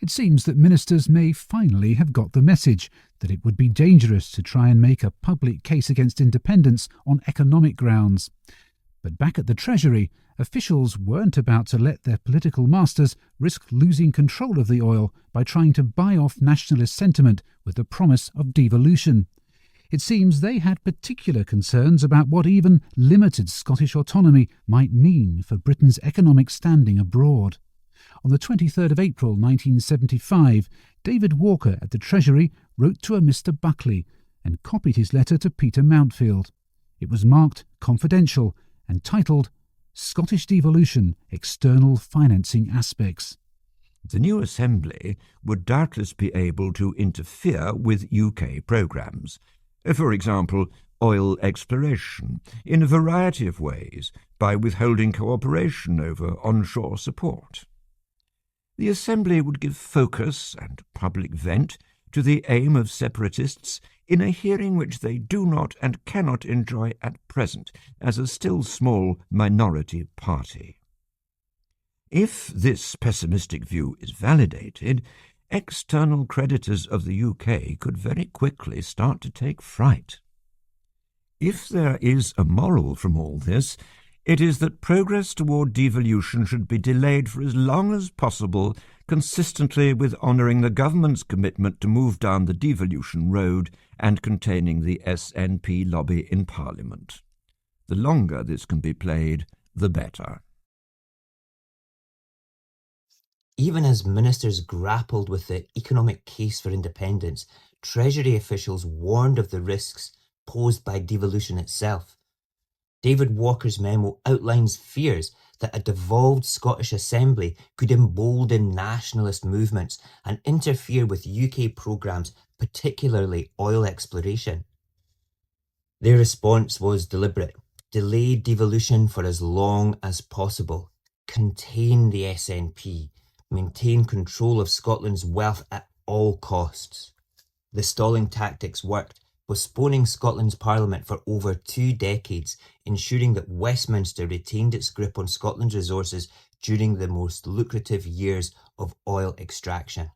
It seems that ministers may finally have got the message that it would be dangerous to try and make a public case against independence on economic grounds. But back at the Treasury, officials weren't about to let their political masters risk losing control of the oil by trying to buy off nationalist sentiment with the promise of devolution. It seems they had particular concerns about what even limited Scottish autonomy might mean for Britain's economic standing abroad. On the 23rd of April 1975, David Walker at the Treasury wrote to a Mr. Buckley and copied his letter to Peter Mountfield. It was marked confidential and titled Scottish Devolution, External Financing Aspects. The new Assembly would doubtless be able to interfere with UK programmes. For example, oil exploration, in a variety of ways, by withholding cooperation over onshore support. The Assembly would give focus and public vent to the aim of separatists in a hearing which they do not and cannot enjoy at present as a still small minority party. If this pessimistic view is validated, external creditors of the UK could very quickly start to take fright. If there is a moral from all this, it is that progress toward devolution should be delayed for as long as possible, consistently with honouring the government's commitment to move down the devolution road and containing the SNP lobby in Parliament. The longer this can be played, the better. Even as ministers grappled with the economic case for independence, Treasury officials warned of the risks posed by devolution itself. David Walker's memo outlines fears that a devolved Scottish Assembly could embolden nationalist movements and interfere with UK programmes, particularly oil exploration. Their response was deliberate. Delay devolution for as long as possible. Contain the SNP. Maintain control of Scotland's wealth at all costs. The stalling tactics worked, postponing Scotland's Parliament for over 2 decades, ensuring that Westminster retained its grip on Scotland's resources during the most lucrative years of oil extraction.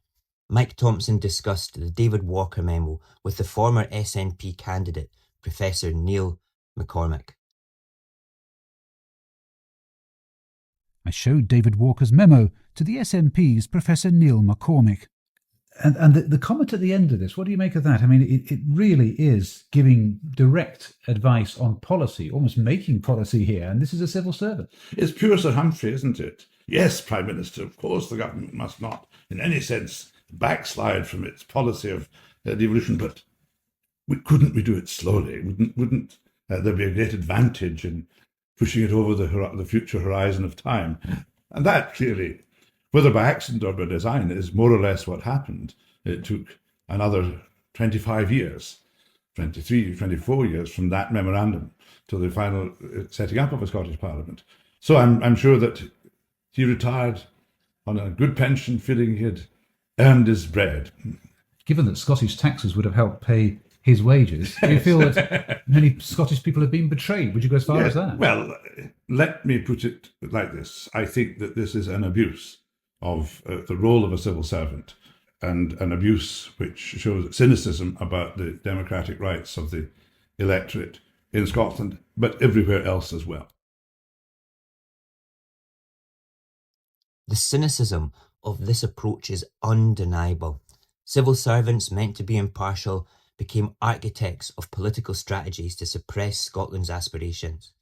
Mike Thompson discussed the David Walker memo with the former SNP candidate, Professor Neil McCormick. I showed David Walker's memo to the SNP's Professor Neil McCormick. And the comment at the end of this, what do you make of that? I mean, it really is giving direct advice on policy, almost making policy here, and this is a civil servant. It's pure Sir Humphrey, isn't it? Yes, Prime Minister, of course the government must not, in any sense, backslide from its policy of devolution, but couldn't we do it slowly? Wouldn't there be a great advantage in pushing it over the future horizon of time? And that clearly, whether by accident or by design, is more or less what happened. It took another 25 years, 23, 24 years from that memorandum to the final setting up of a Scottish Parliament. So I'm sure that he retired on a good pension, feeling he had earned his bread. Given that Scottish taxes would have helped pay his wages. Do you feel that many Scottish people have been betrayed? Would you go as far as that? Well, let me put it like this. I think that this is an abuse of the role of a civil servant, and an abuse which shows cynicism about the democratic rights of the electorate in Scotland, but everywhere else as well. The cynicism of this approach is undeniable. Civil servants meant to be impartial became architects of political strategies to suppress Scotland's aspirations.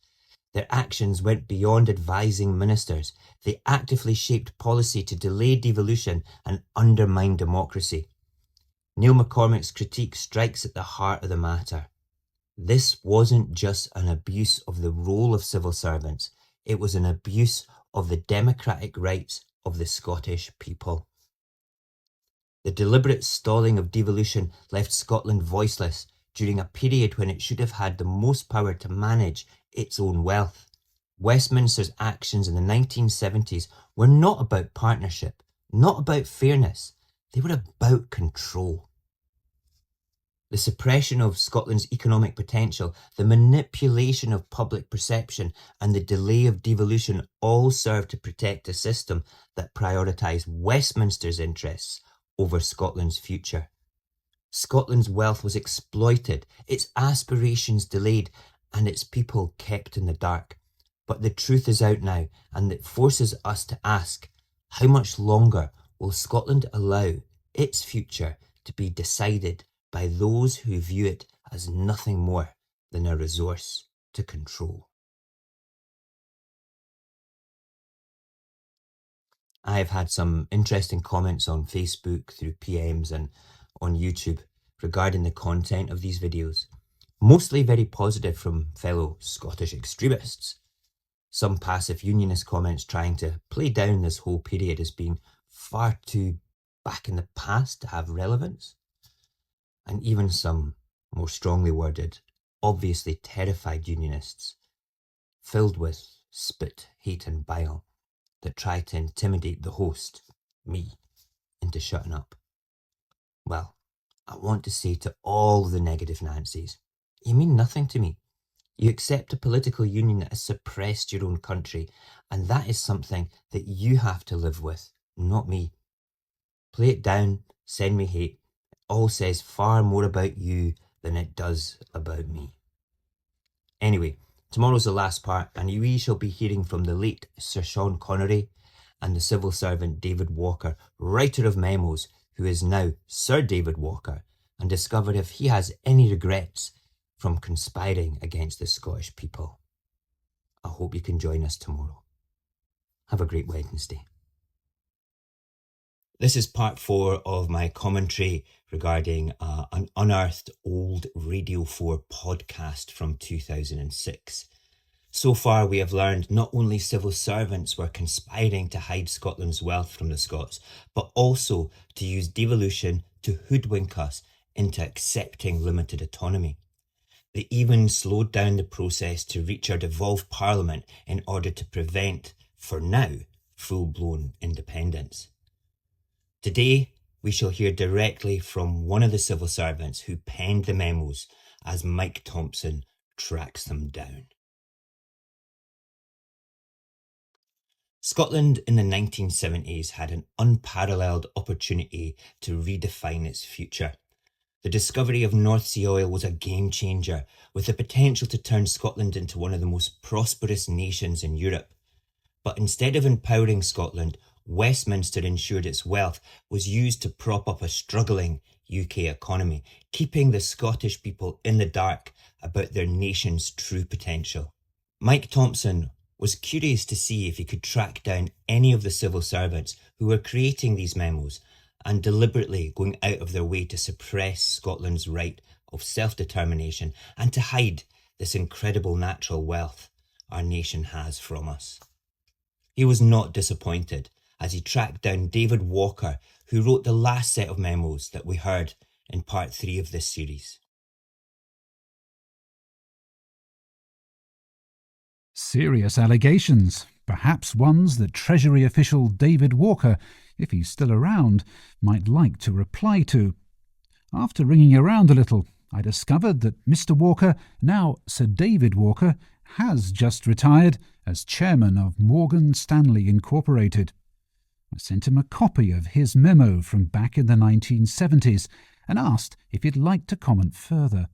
Their actions went beyond advising ministers. They actively shaped policy to delay devolution and undermine democracy. Neil McCormick's critique strikes at the heart of the matter. This wasn't just an abuse of the role of civil servants, it was an abuse of the democratic rights of the Scottish people. The deliberate stalling of devolution left Scotland voiceless during a period when it should have had the most power to manage its own wealth. Westminster's actions in the 1970s were not about partnership, not about fairness, they were about control. The suppression of Scotland's economic potential, the manipulation of public perception, and the delay of devolution all served to protect a system that prioritised Westminster's interests over Scotland's future. Scotland's wealth was exploited, its aspirations delayed, and its people kept in the dark. But the truth is out now, and it forces us to ask, how much longer will Scotland allow its future to be decided by those who view it as nothing more than a resource to control? I have had some interesting comments on Facebook, through PMs and on YouTube regarding the content of these videos, mostly very positive from fellow Scottish extremists. Some passive unionist comments trying to play down this whole period as being far too back in the past to have relevance. And even some more strongly worded, obviously terrified unionists, filled with spit, hate and bile, that try to intimidate the host, me, into shutting up. Well, I want to say to all the negative Nancys, you mean nothing to me. You accept a political union that has suppressed your own country, and that is something that you have to live with, not me. Play it down, send me hate. It all says far more about you than it does about me. Anyway, tomorrow's the last part, and we shall be hearing from the late Sir Sean Connery and the civil servant David Walker, writer of memos, who is now Sir David Walker, and discover if he has any regrets from conspiring against the Scottish people. I hope you can join us tomorrow. Have a great Wednesday. This is part 4 of my commentary regarding an unearthed old Radio 4 podcast from 2006. So far, we have learned not only civil servants were conspiring to hide Scotland's wealth from the Scots, but also to use devolution to hoodwink us into accepting limited autonomy. They even slowed down the process to reach our devolved parliament in order to prevent, for now, full-blown independence. Today, we shall hear directly from one of the civil servants who penned the memos as Mike Thompson tracks them down. Scotland in the 1970s had an unparalleled opportunity to redefine its future. The discovery of North Sea oil was a game changer, with the potential to turn Scotland into one of the most prosperous nations in Europe. But instead of empowering Scotland, Westminster ensured its wealth was used to prop up a struggling UK economy, keeping the Scottish people in the dark about their nation's true potential. Mike Thompson was curious to see if he could track down any of the civil servants who were creating these memos and deliberately going out of their way to suppress Scotland's right of self-determination and to hide this incredible natural wealth our nation has from us. He was not disappointed as he tracked down David Walker, who wrote the last set of memos that we heard in part 3 of this series. Serious allegations, perhaps ones that Treasury official David Walker, if he's still around, might like to reply to. After ringing around a little, I discovered that Mr. Walker, now Sir David Walker, has just retired as chairman of Morgan Stanley Incorporated. I sent him a copy of his memo from back in the 1970s and asked if he'd like to comment further.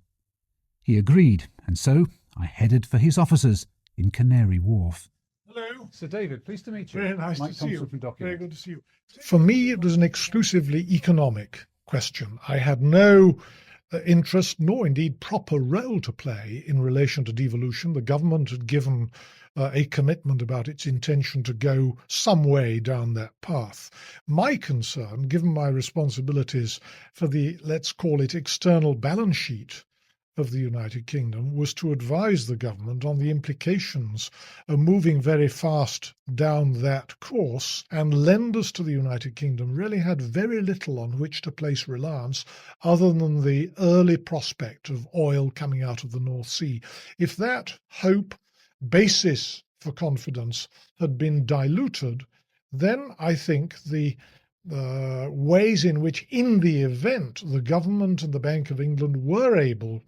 He agreed, and so I headed for his offices in Canary Wharf. Hello. Sir David, pleased to meet you. Very nice Mike to see you. Thompson from Document. Very good to see you. For me, it was an exclusively economic question. I had no interest, nor indeed proper role to play in relation to devolution. The government had given a commitment about its intention to go some way down that path. My concern, given my responsibilities for the, let's call it, external balance sheet of the United Kingdom, was to advise the government on the implications of moving very fast down that course, and lenders to the United Kingdom really had very little on which to place reliance other than the early prospect of oil coming out of the North Sea. If that hope, basis for confidence, had been diluted, then I think the ways in which, in the event, the government and the Bank of England were able,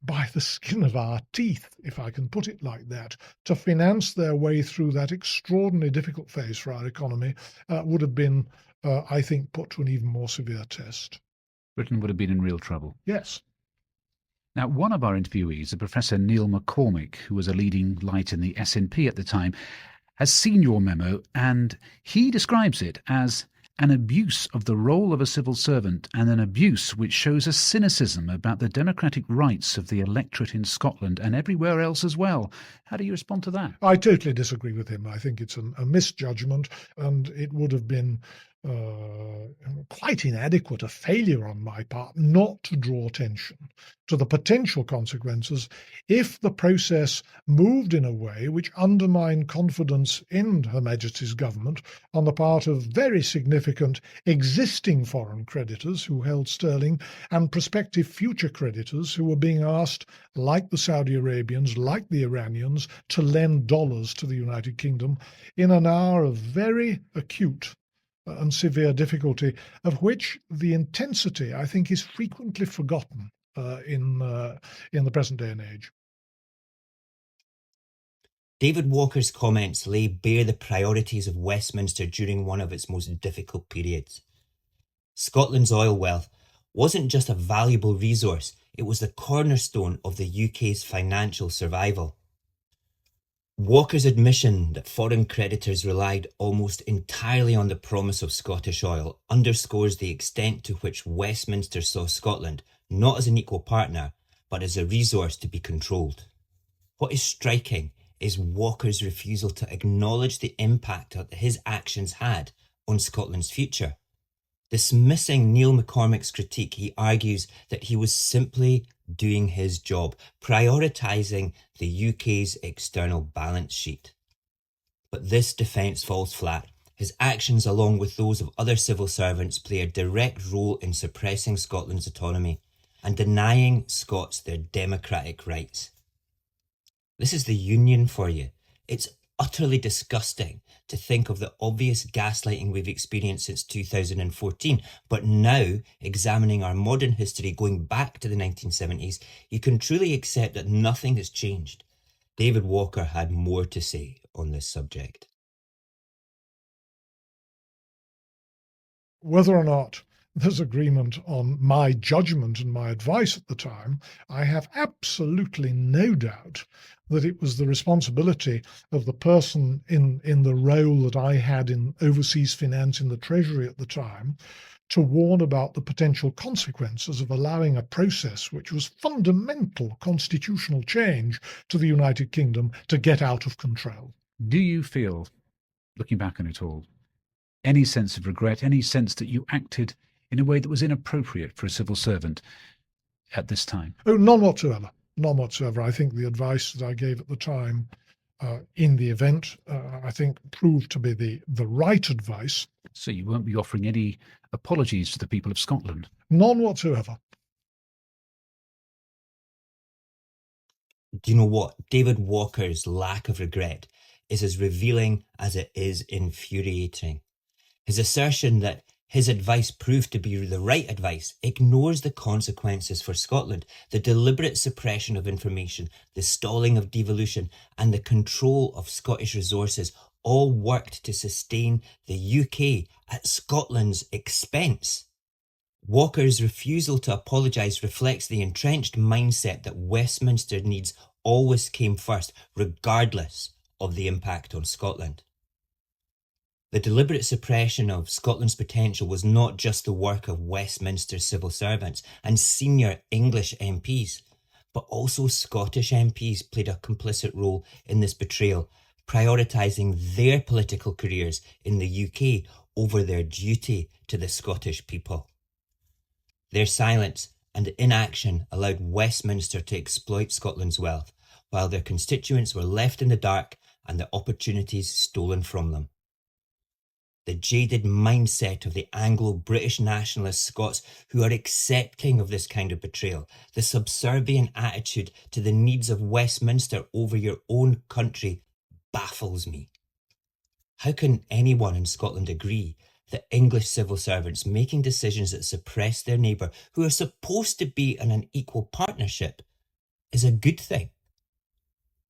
by the skin of our teeth, if I can put it like that, to finance their way through that extraordinarily difficult phase for our economy, would have been, I think, put to an even more severe test. Britain would have been in real trouble. Yes. Now, one of our interviewees, a Professor Neil McCormick, who was a leading light in the SNP at the time, has seen your memo, and he describes it as an abuse of the role of a civil servant, and an abuse which shows a cynicism about the democratic rights of the electorate in Scotland and everywhere else as well. How do you respond to that? I totally disagree with him. I think it's a misjudgment, and it would have been quite inadequate, a failure on my part, not to draw attention to the potential consequences if the process moved in a way which undermined confidence in Her Majesty's government on the part of very significant existing foreign creditors who held sterling, and prospective future creditors who were being asked, like the Saudi Arabians, like the Iranians, to lend dollars to the United Kingdom in an hour of very acute and severe difficulty, of which the intensity, I think, is frequently forgotten in the present day and age. David Walker's comments lay bare the priorities of Westminster during one of its most difficult periods. Scotland's oil wealth wasn't just a valuable resource, it was the cornerstone of the UK's financial survival. Walker's admission that foreign creditors relied almost entirely on the promise of Scottish oil underscores the extent to which Westminster saw Scotland not as an equal partner, but as a resource to be controlled. What is striking is Walker's refusal to acknowledge the impact that his actions had on Scotland's future. Dismissing Neil McCormick's critique, he argues that he was simply doing his job, prioritising the UK's external balance sheet. But this defence falls flat. His actions, along with those of other civil servants, play a direct role in suppressing Scotland's autonomy and denying Scots their democratic rights. This is the Union for you. It's utterly disgusting to think of the obvious gaslighting we've experienced since 2014, but now, examining our modern history going back to the 1970s, you can truly accept that nothing has changed. David Walker had more to say on this subject. Whether or not there's agreement on my judgment and my advice at the time, I have absolutely no doubt that it was the responsibility of the person in the role that I had in overseas finance in the Treasury at the time to warn about the potential consequences of allowing a process which was fundamental constitutional change to the United Kingdom to get out of control. Do you feel, looking back on it all, any sense of regret, any sense that you acted in a way that was inappropriate for a civil servant at this time? Oh, none whatsoever. None whatsoever. I think the advice that I gave at the time in the event, I think, proved to be the right advice. So you won't be offering any apologies to the people of Scotland? None whatsoever. Do you know what? David Walker's lack of regret is as revealing as it is infuriating. His assertion that His advice proved to be the right advice, ignores the consequences for Scotland, the deliberate suppression of information, the stalling of devolution, and the control of Scottish resources all worked to sustain the UK at Scotland's expense. Walker's refusal to apologise reflects the entrenched mindset that Westminster needs always came first, regardless of the impact on Scotland. The deliberate suppression of Scotland's potential was not just the work of Westminster civil servants and senior English MPs, but also Scottish MPs played a complicit role in this betrayal, prioritising their political careers in the UK over their duty to the Scottish people. Their silence and inaction allowed Westminster to exploit Scotland's wealth, while their constituents were left in the dark and the opportunities stolen from them. The jaded mindset of the Anglo-British nationalist Scots who are accepting of this kind of betrayal, the subservient attitude to the needs of Westminster over your own country, baffles me. How can anyone in Scotland agree that English civil servants making decisions that suppress their neighbour, who are supposed to be in an equal partnership, is a good thing?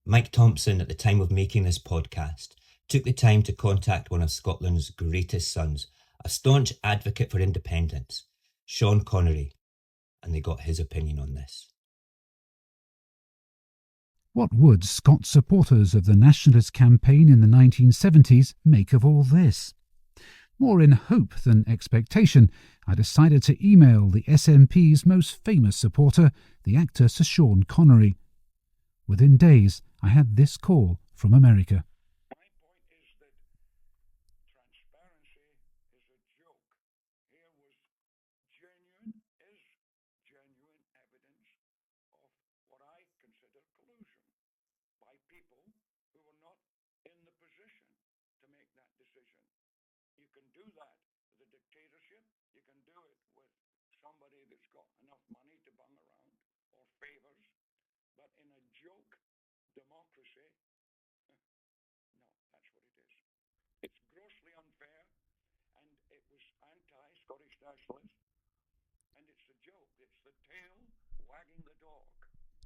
Mike Thompson, at the time of making this podcast, took the time to contact one of Scotland's greatest sons, a staunch advocate for independence, Sean Connery, and they got his opinion on this. What would Scots supporters of the nationalist campaign in the 1970s make of all this? More in hope than expectation, I decided to email the SNP's most famous supporter, the actor Sir Sean Connery. Within days, I had this call from America.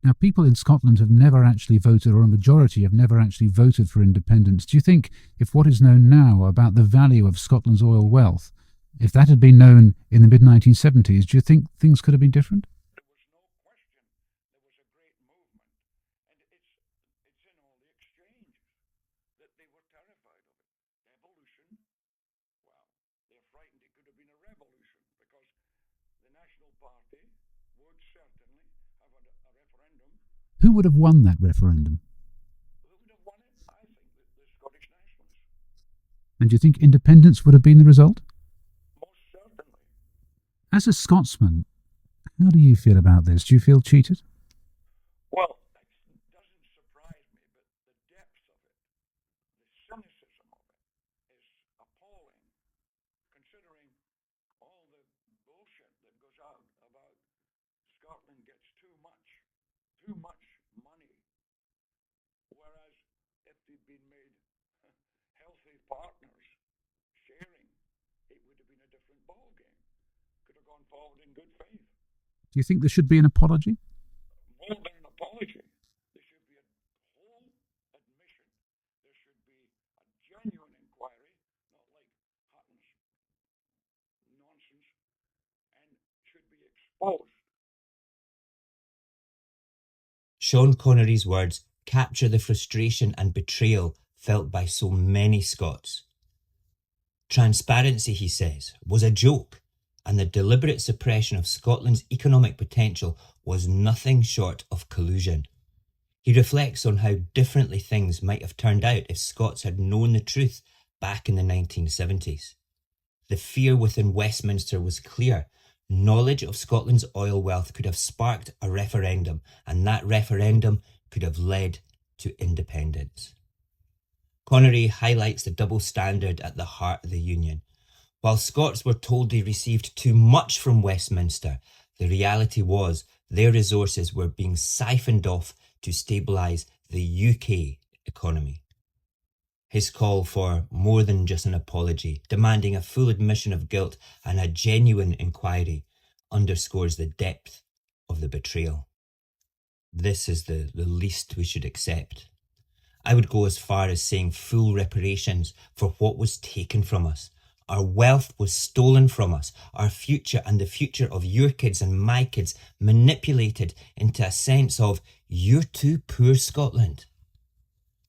Now, people in Scotland have never actually voted, or a majority have never actually voted for independence. Do you think, if what is known now about the value of Scotland's oil wealth, if that had been known in the mid-1970s, do you think things could have been different? Who would have won that referendum? And do you think independence would have been the result? As a Scotsman, how do you feel about this? Do you feel cheated? Well, it doesn't surprise me, but the depth of it, the cynicism of it, is appalling, considering all the bullshit that goes out about Scotland gets too much money, whereas if they'd been made healthy partners sharing, it would have been a different ballgame. Could have gone forward in good faith. Do you think there should be an apology? More than an apology. There should be a whole admission. There should be a genuine inquiry, not like Hutton's nonsense, and should be exposed. Sean Connery's words capture the frustration and betrayal felt by so many Scots. Transparency, he says, was a joke, and the deliberate suppression of Scotland's economic potential was nothing short of collusion. He reflects on how differently things might have turned out if Scots had known the truth back in the 1970s. The fear within Westminster was clear. Knowledge of Scotland's oil wealth could have sparked a referendum, and that referendum could have led to independence. Connery highlights the double standard at the heart of the Union. While Scots were told they received too much from Westminster, the reality was their resources were being siphoned off to stabilise the UK economy. His call for more than just an apology, demanding a full admission of guilt and a genuine inquiry, underscores the depth of the betrayal. This is the least we should accept. I would go as far as saying full reparations for what was taken from us. Our wealth was stolen from us, our future and the future of your kids and my kids manipulated into a sense of, you're too poor, Scotland.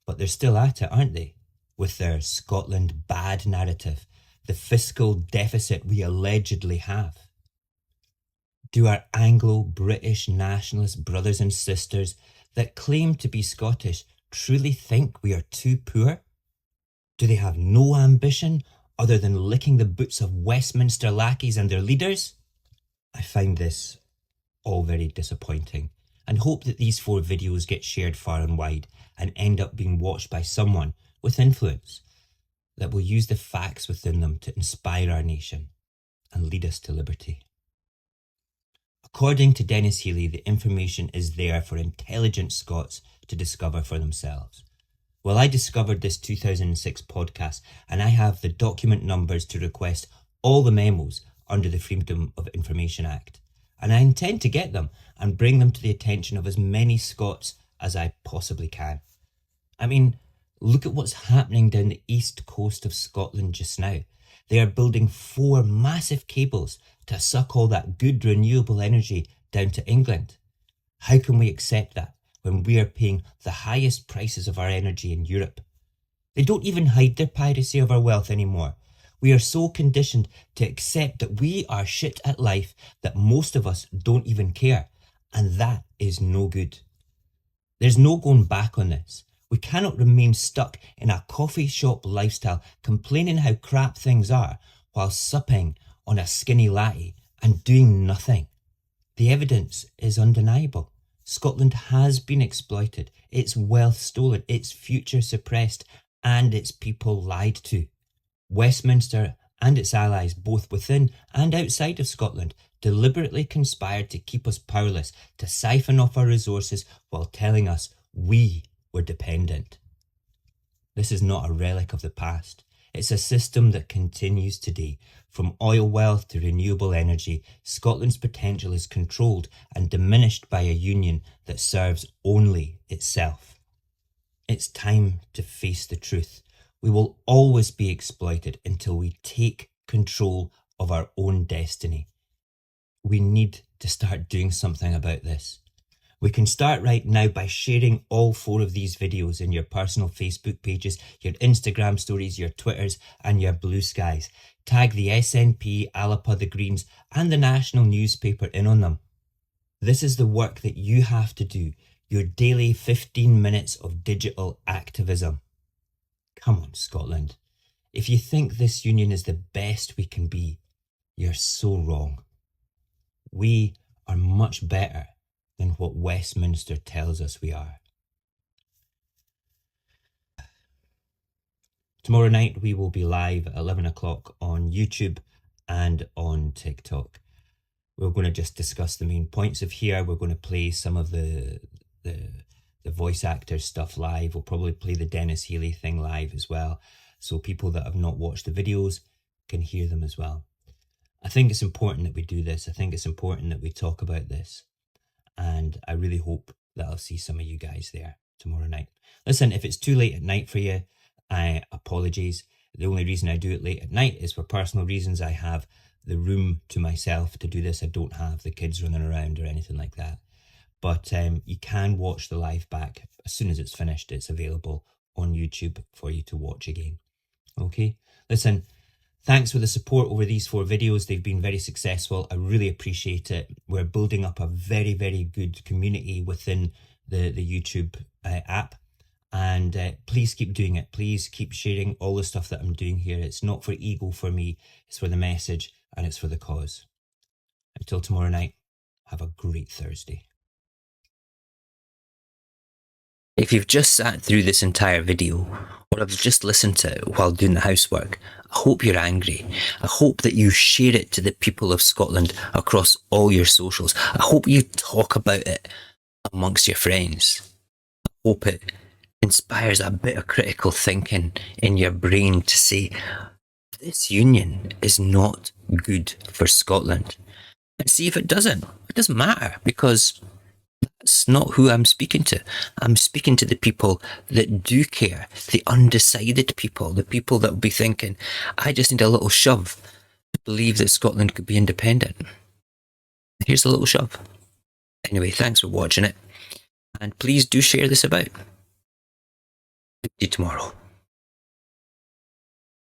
But they're still at it, aren't they? With their Scotland bad narrative, the fiscal deficit we allegedly have. Do our Anglo-British nationalist brothers and sisters that claim to be Scottish truly think we are too poor? Do they have no ambition other than licking the boots of Westminster lackeys and their leaders? I find this all very disappointing and hope that these 4 videos get shared far and wide and end up being watched by someone with influence that will use the facts within them to inspire our nation and lead us to liberty. According to Dennis Healy, the information is there for intelligent Scots to discover for themselves. Well, I discovered this 2006 podcast and I have the document numbers to request all the memos under the Freedom of Information Act. And I intend to get them and bring them to the attention of as many Scots as I possibly can. I mean, look at what's happening down the east coast of Scotland just now. They are building 4 massive cables to suck all that good renewable energy down to England. How can we accept that when we are paying the highest prices of our energy in Europe? They don't even hide their piracy of our wealth anymore. We are so conditioned to accept that we are shit at life that most of us don't even care, and that is no good. There's no going back on this. We cannot remain stuck in a coffee shop lifestyle complaining how crap things are while supping on a skinny latte and doing nothing. The evidence is undeniable. Scotland has been exploited, its wealth stolen, its future suppressed, and its people lied to. Westminster and its allies, both within and outside of Scotland, deliberately conspired to keep us powerless, to siphon off our resources while telling us we were dependent. This is not a relic of the past. It's a system that continues today. From oil wealth to renewable energy, Scotland's potential is controlled and diminished by a union that serves only itself. It's time to face the truth. We will always be exploited until we take control of our own destiny. We need to start doing something about this. We can start right now by sharing all 4 of these videos in your personal Facebook pages, your Instagram stories, your Twitters and your Blue Skies. Tag the SNP, Alapa, the Greens and the national newspaper in on them. This is the work that you have to do, your daily 15 minutes of digital activism. Come on, Scotland. If you think this union is the best we can be, you're so wrong. We are much better than what Westminster tells us we are. Tomorrow night we will be live at 11 o'clock on YouTube and on TikTok. We're going to just discuss the main points of here. We're going to play some of the voice actors stuff live. We'll probably play the Dennis Healy thing live as well, so people that have not watched the videos can hear them as well. I think it's important that we do this. I think it's important that we talk about this. And I really hope that I'll see some of you guys there tomorrow night. Listen, if it's too late at night for you, apologies. The only reason I do it late at night is for personal reasons. I have the room to myself to do this. I don't have the kids running around or anything like that. But you can watch the live back as soon as it's finished. It's available on YouTube for you to watch again. Okay? Listen, thanks for the support over these 4 videos. They've been very successful. I really appreciate it. We're building up a very, very good community within the YouTube app. And please keep doing it. Please keep sharing all the stuff that I'm doing here. It's not for ego for me. It's for the message and it's for the cause. Until tomorrow night, have a great Thursday. If you've just sat through this entire video, or have just listened to it while doing the housework, I hope you're angry. I hope that you share it to the people of Scotland across all your socials. I hope you talk about it amongst your friends. I hope it inspires a bit of critical thinking in your brain to say, this union is not good for Scotland. And see if it doesn't. It doesn't matter, because that's not who I'm speaking to. I'm speaking to the people that do care, the undecided people, the people that will be thinking, I just need a little shove to believe that Scotland could be independent. Here's a little shove. Anyway, thanks for watching it. And please do share this about. See you tomorrow.